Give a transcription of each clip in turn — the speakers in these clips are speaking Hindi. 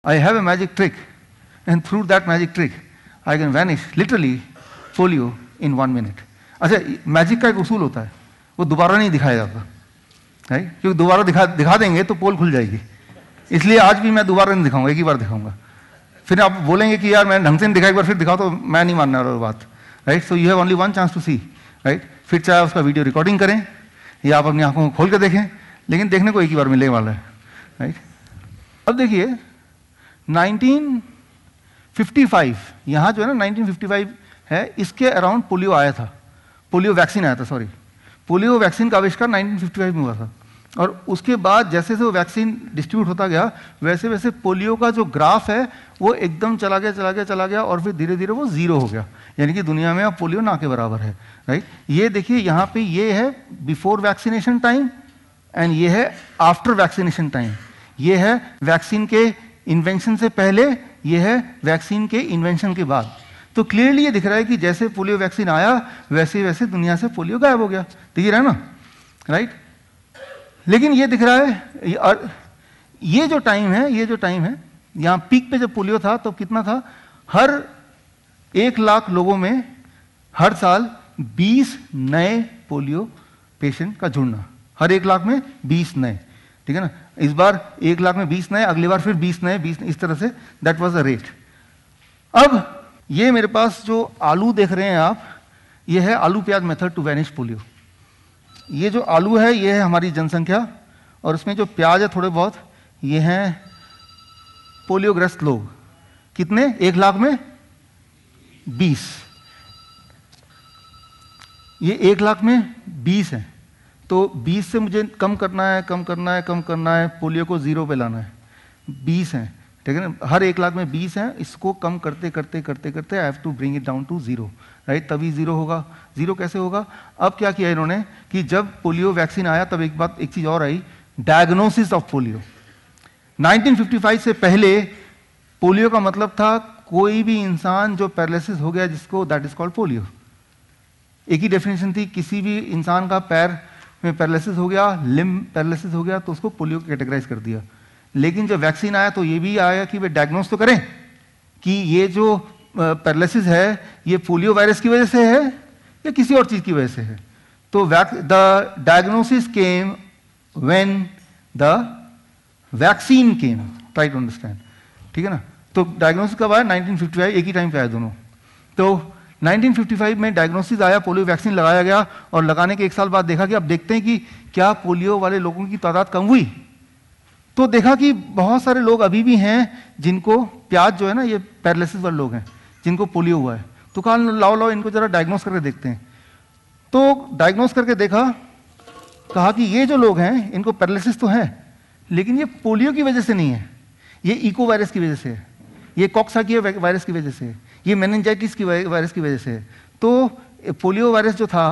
I have a magic trick, and through that magic trick, I can vanish literally polio in 1 minute. अच्छा, मैजिक का एक उसूल होता है, वो दोबारा नहीं दिखाया जाता, है? क्योंकि दोबारा दिखा देंगे तो पोल खुल जाएगी, इसलिए आज भी मैं दोबारा नहीं दिखाऊंगा, एक ही बार दिखाऊंगा। फिर आप बोलेंगे कि यार मैं ढंग से नहीं दिखा, एक बार फिर दिखाओ, तो मैं नहीं मानने वाला बात, right? So you have only one chance to see, right? फिर चाहे उसका वीडियो रिकॉर्डिंग करें या आप अपनी आंखों को खोल कर देखें, लेकिन देखने को एक ही बार मिलने वाला है, राइट? अब देखिए 1955, यहाँ जो है ना 1955 है, इसके अराउंड पोलियो आया था, पोलियो वैक्सीन आया था, सॉरी, पोलियो वैक्सीन का आविष्कार 1955 में हुआ था। और उसके बाद जैसे जैसे वो वैक्सीन डिस्ट्रीब्यूट होता गया, वैसे वैसे पोलियो का जो ग्राफ है वो एकदम चला गया और फिर धीरे धीरे वो जीरो हो गया, यानी कि दुनिया में अब पोलियो ना के बराबर है, राइट? ये देखिए यहाँ पे ये है बिफोर वैक्सीनेशन टाइम एंड ये है आफ्टर वैक्सीनेशन टाइम। ये है वैक्सीन के इन्वेंशन से पहले, ये है वैक्सीन के इन्वेंशन के बाद। तो क्लियरली ये दिख रहा है कि जैसे पोलियो वैक्सीन आया वैसे वैसे दुनिया से पोलियो गायब हो गया, दिख रहा है ना, राइट? लेकिन ये दिख रहा है, और ये जो टाइम है, यहाँ पीक पे जब पोलियो था तो कितना था, हर 1 लाख लोगों में हर साल 20 नए पोलियो पेशेंट का जुड़ना, हर 1 लाख में 20 नए, ठीक है ना? इस बार 1 लाख में 20 नए, अगली बार फिर 20 नए, इस तरह say that was the rate. अब ये मेरे पास जो आलू देख रहे हैं आप, ये है आलू प्याज मेथड टू वैनिश पोलियो। ये जो आलू है ये है हमारी जनसंख्या, और इसमें जो प्याज है थोड़े बहुत, ये हैं पोलियोग्रस्त लोग। कितने? 1 लाख में 20। ये 1 लाख में 20 है, तो 20 से मुझे कम करना है, पोलियो को 0 पे लाना है। 20 है, ठीक है ना? हर 1 लाख में 20 हैं, इसको कम करते I have to bring it down to 0, right? तभी 0 होगा। 0 कैसे होगा? अब क्या किया इन्होंने कि जब पोलियो वैक्सीन आया तब एक चीज और आई, डायग्नोसिस ऑफ पोलियो। 1955 से पहले पोलियो का मतलब था कोई भी इंसान जो पैरालिसिस हो गया जिसको, दैट इज कॉल्ड पोलियो। एक ही डेफिनेशन थी, किसी भी इंसान का पैर में पैरालिसिस हो गया, लिम्ब पैरालिसिस हो गया, तो उसको पोलियो कैटेगराइज कर दिया। लेकिन जब वैक्सीन आया तो ये भी आया कि वे डायग्नोस तो करें कि ये जो पैरालिसिस है ये पोलियो वायरस की वजह से है या किसी और चीज की वजह से है। तो the diagnosis came when the vaccine came, try to understand, ठीक है ना? तो डायग्नोसिस कब आया? 1955, एक ही टाइम पे आया दोनों। तो 1955 में डायग्नोसिस आया, पोलियो वैक्सीन लगाया गया, और लगाने के 1 साल बाद देखा कि अब देखते हैं कि क्या पोलियो वाले लोगों की तादाद कम हुई। तो देखा कि बहुत सारे लोग अभी भी हैं जिनको, प्याज जो है ना, ये पैरालिसिस वाले लोग हैं जिनको पोलियो हुआ है। तो कहा लाओ इनको जरा डायग्नोस करके देखते हैं। तो डायग्नोस करके देखा, कहा कि ये जो लोग हैं इनको पैरालिसिस तो है, लेकिन ये पोलियो की वजह से नहीं है, ये इको वायरस की वजह से है, ये कॉक्साकिया वायरस की वजह से है, ये मेनिंजाइटिस की वायरस की वजह से है। तो पोलियो वायरस जो था,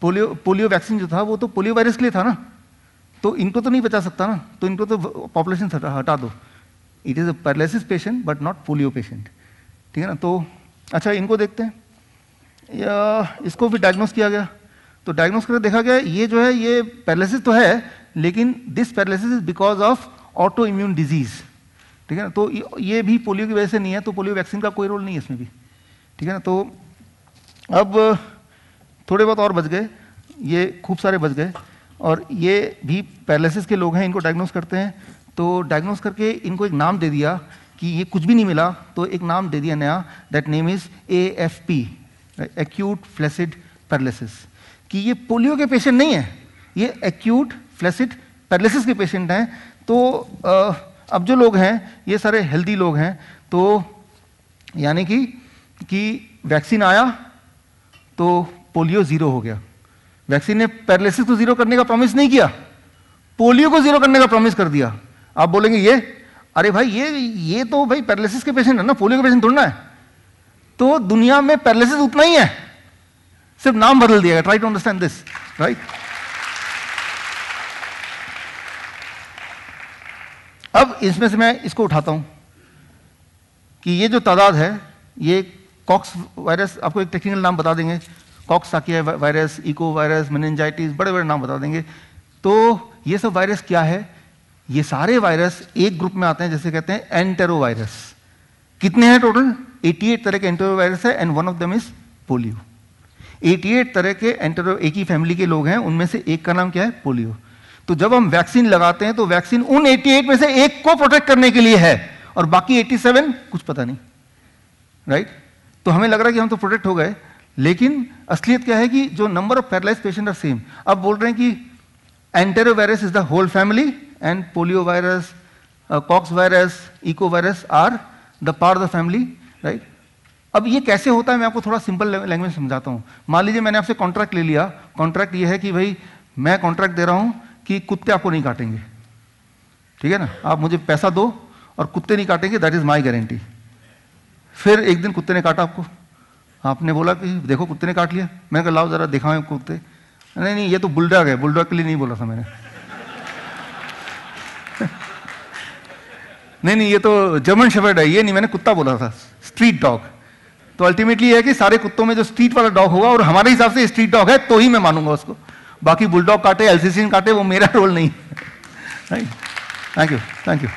पोलियो वैक्सीन जो था, वो तो पोलियो वायरस के लिए था ना, तो इनको तो नहीं बचा सकता ना, तो इनको तो पॉपुलेशन हटा दो। It is a paralysis patient but not polio patient, ठीक है ना? तो अच्छा, इनको देखते हैं, या इसको भी डायग्नोस किया गया। तो डायग्नोस करके देखा गया ये जो है ये पैरालिसिस तो है, लेकिन this paralysis is because of auto immune disease, ठीक है ना? तो ये भी पोलियो की वजह से नहीं है, तो पोलियो वैक्सीन का कोई रोल नहीं है इसमें भी, ठीक है ना? तो अब थोड़े बहुत और बच गए, ये खूब सारे बच गए, और ये भी पैरालिसिस के लोग हैं, इनको डायग्नोस करते हैं। तो डायग्नोस करके इनको एक नाम दे दिया कि ये कुछ भी नहीं मिला, तो एक नाम दे दिया नया, that name is AFP, acute flaccid paralysis, कि ये पोलियो के पेशेंट नहीं है, ये एक्यूट फ्लैसिड पैरालिसिस के पेशेंट हैं। तो अब जो लोग हैं ये सारे हेल्दी लोग हैं, तो यानी कि वैक्सीन आया तो पोलियो 0 हो गया। वैक्सीन ने पैरालिसिस को 0 करने का प्रॉमिस नहीं किया, पोलियो को 0 करने का प्रॉमिस कर दिया। आप बोलेंगे ये, अरे भाई ये तो भाई पैरालिसिस के पेशेंट है ना, पोलियो के पेशेंट थोड़ा है। तो दुनिया में पैरालिसिस उतना ही है, सिर्फ नाम बदल दिया गया। Try to understand this, right? अब इसमें से मैं इसको उठाता हूं कि ये जो तादाद है, ये कॉक्स वायरस, आपको एक टेक्निकल नाम बता देंगे, कॉक्साकिया वायरस, इको वायरस, मेनिंजाइटिस, बड़े बड़े नाम बता देंगे। तो ये सब वायरस क्या है? ये सारे वायरस एक ग्रुप में आते हैं, जैसे कहते हैं एंटेरो वायरस। कितने हैं टोटल? 88 तरह के एंटेरो वायरस है and one of them is polio. 88 तरह के एंटेरो, एक ही फैमिली के लोग हैं, उनमें से एक का नाम क्या है? पोलियो। तो जब हम वैक्सीन लगाते हैं तो वैक्सीन उन 88 में से एक को प्रोटेक्ट करने के लिए है और बाकी 87 कुछ पता नहीं, राइट? तो हमें लग रहा है कि हम तो प्रोटेक्ट हो गए, लेकिन असलियत क्या है कि जो number of paralysed patient are same. अब बोल रहे हैं कि entero virus is the whole family and polio virus, cox virus, echo virus are the part of the family, right? अब ये कैसे होता है मैं आपको थोड़ा सिंपल लैंग्वेज समझाता हूं। मान लीजिए मैंने आपसे कॉन्ट्रैक्ट ले लिया। कॉन्ट्रैक्ट ये है कि भाई मैं कॉन्ट्रैक्ट दे रहा हूं कि कुत्ते आपको नहीं काटेंगे, ठीक है ना? आप मुझे पैसा दो और कुत्ते नहीं काटेंगे, दैट इज माई गारंटी। फिर एक दिन कुत्ते ने काटा आपको, आपने बोला कि देखो कुत्ते ने काट लिया। मैंने कहा लाओ जरा दिखाओ कुत्ते। नहीं नहीं ये तो बुलडॉग है, बुलडॉग के लिए नहीं बोला था मैंने। नहीं नहीं ये तो जर्मन शेफर्ड है, ये नहीं, मैंने कुत्ता बोला था, स्ट्रीट डॉग। तो अल्टीमेटली है कि सारे कुत्तों में जो स्ट्रीट वाला डॉग होगा और हमारे हिसाब से स्ट्रीट डॉग है तो ही मैं मानूंगा उसको। बाकी बुलडॉग काटे, एल्सेसियन काटे, वो मेरा रोल नहीं है। Thank you, thank you.